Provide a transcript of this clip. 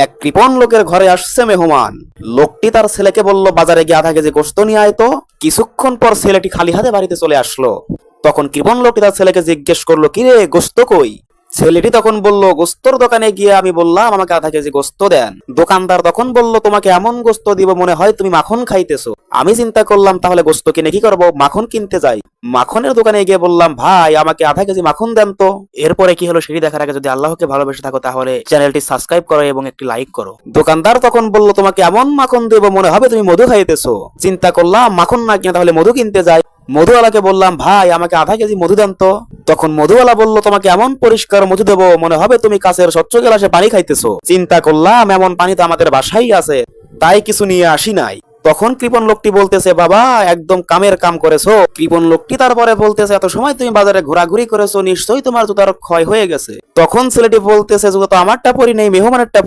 এক কৃপণ লোকের ঘরে আসছে মেহমান। লোকটি তার ছেলেকে বলল, বাজারে গিয়ে আধা কেজি গোশত নিয়ে আয় তো। কিছুক্ষণ পর ছেলেটি খালি হাতে বাড়িতে চলে আসলো। তখন কৃপণ লোকটি তার ছেলেকে জিজ্ঞেস করলো, কিরে গোশত কই? ছেলেটি তখন বলল, গোস্তর দোকানে গিয়ে আমি বললাম আমাকে আধা কেজি গোস্ত দেন। দোকানদার তখন বলল, তোমাকে এমন গোস্ত দিব মনে হয় তুমি মাখন খাইতেছো। আমি চিন্তা করলাম তাহলে গোস্ত কিনে কি করব, মাখন কিনতে যাই। মাখনের দোকানে গিয়ে বললাম, ভাই আমাকে আধা কেজি মাখন দেন তো। এরপরে কি হলো সেটি দেখার আগে যদি আল্লাহকে ভালোবেসে থাকো তাহলে চ্যানেলটি সাবস্ক্রাইব করো এবং একটি লাইক করো। দোকানদার তখন বলল, তোমাকে এমন মাখন দেব মনে হবে তুমি মধু খাইতেছো। চিন্তা করলাম মাখন না কিনে তাহলে মধু কিনতে যাই। মধুওয়ালাকে বললাম, ভাই আমাকে আধা কেজি মধু দেন তো। তখন মধুওয়ালা বলল, তোমাকে এমন পরিষ্কার মধু দেবো মনে হবে তুমি কাছের স্বচ্ছ গ্লাসে পানি খাইতেছো। চিন্তা করলাম এমন পানি তো আমাদের বাসায় আছে, তাই কিছু নিয়ে আসি নাই। তখন কৃপণ লোকটি বলতেছে, বাবা একদম কামের কাম করেছো। কৃপণ লোকটি তারপরে বলতেছে, এত সময় তুমি বাজারে ঘোরাঘুরি করেছো, নিশ্চয়ই তোমার জুতার ক্ষয় হয়ে গেছে। তখন ছেলেটি বলতেছে, জুতা তো আমারটা পরি নেই, মেহমানেরটা